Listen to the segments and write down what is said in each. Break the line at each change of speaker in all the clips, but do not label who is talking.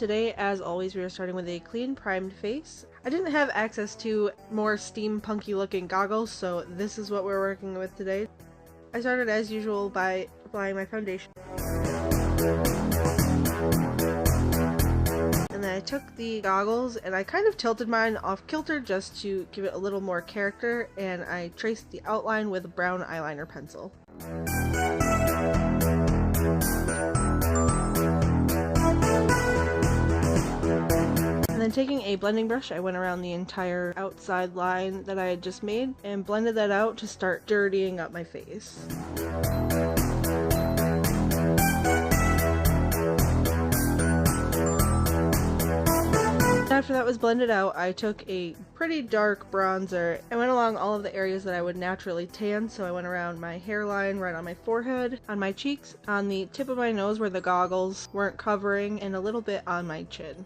Today, as always, we are starting with a clean primed face. I didn't have access to more steampunky looking goggles, so this is what we're working with today. I started as usual by applying my foundation. And then I took the goggles and I kind of tilted mine off kilter just to give it a little more character, and I traced the outline with a brown eyeliner pencil. And then taking a blending brush, I went around the entire outside line that I had just made and blended that out to start dirtying up my face. After that was blended out, I took a pretty dark bronzer and went along all of the areas that I would naturally tan. So I went around my hairline, right on my forehead, on my cheeks, on the tip of my nose where the goggles weren't covering, and a little bit on my chin.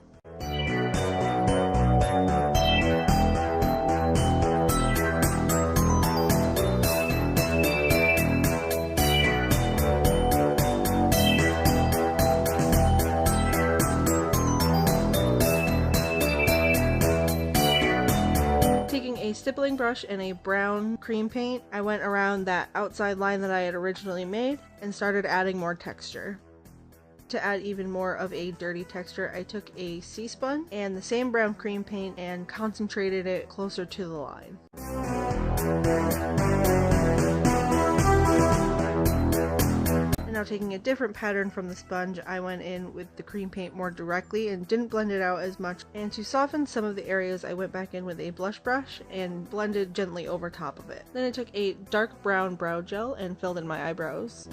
Taking a stippling brush and a brown cream paint, I went around that outside line that I had originally made and started adding more texture. To add even more of a dirty texture, I took a sea sponge and the same brown cream paint and concentrated it closer to the line. Now taking a different pattern from the sponge, I went in with the cream paint more directly and didn't blend it out as much. And to soften some of the areas, I went back in with a blush brush and blended gently over top of it. Then I took a dark brown brow gel and filled in my eyebrows.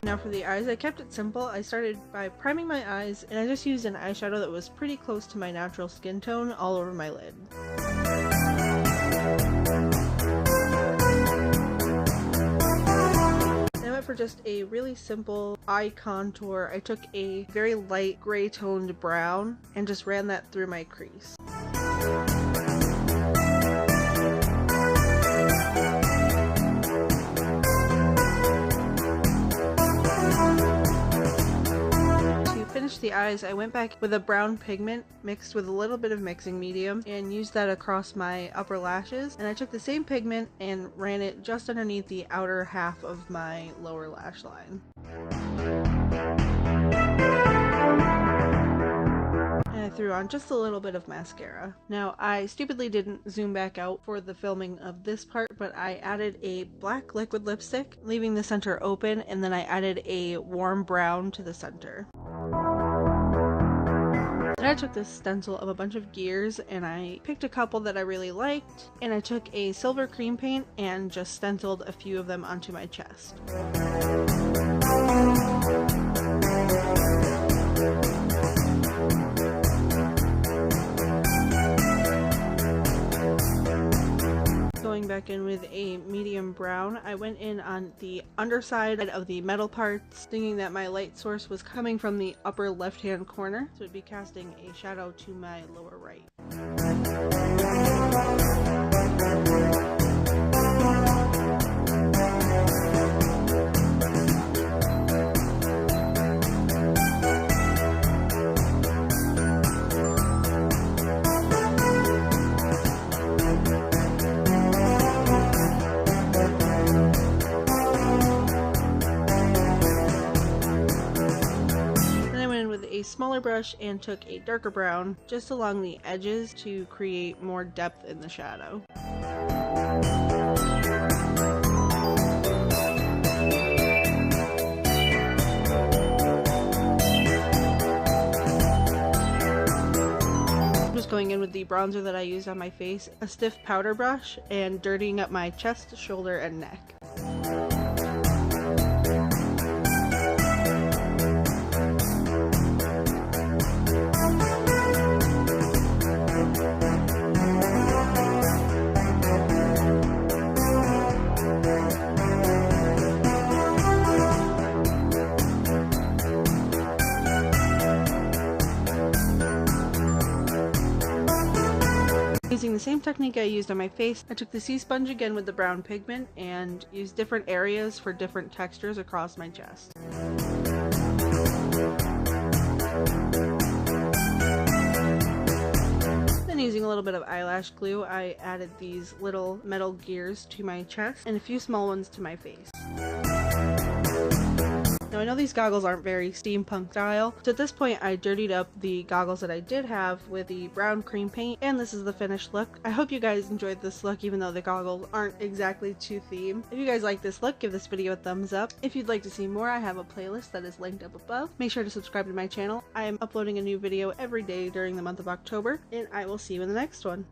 Now for the eyes, I kept it simple. I started by priming my eyes, and I just used an eyeshadow that was pretty close to my natural skin tone all over my lid. Then I went for just a really simple eye contour. I took a very light gray toned brown and just ran that through my crease. The eyes, I went back with a brown pigment mixed with a little bit of mixing medium and used that across my upper lashes, and I took the same pigment and ran it just underneath the outer half of my lower lash line. And I threw on just a little bit of mascara. Now I stupidly didn't zoom back out for the filming of this part, but I added a black liquid lipstick, leaving the center open, and then I added a warm brown to the center. Then I took this stencil of a bunch of gears and I picked a couple that I really liked, and I took a silver cream paint and just stenciled a few of them onto my chest. Going back in with a medium brown, I went in on the underside of the metal parts, thinking that my light source was coming from the upper left hand corner, so it'd be casting a shadow to my lower right. A smaller brush and took a darker brown just along the edges to create more depth in the shadow. Just going in with the bronzer that I used on my face, a stiff powder brush, and dirtying up my chest, shoulder, and neck. using the same technique I used on my face, I took the sea sponge again with the brown pigment and used different areas for different textures across my chest. Then using a little bit of eyelash glue, I added these little metal gears to my chest and a few small ones to my face. Now I know these goggles aren't very steampunk style, so at this point I dirtied up the goggles that I did have with the brown cream paint, and this is the finished look. I hope you guys enjoyed this look even though the goggles aren't exactly to theme. If you guys like this look, give this video a thumbs up. If you'd like to see more, I have a playlist that is linked up above. Make sure to subscribe to my channel. I am uploading a new video every day during the month of October, and I will see you in the next one.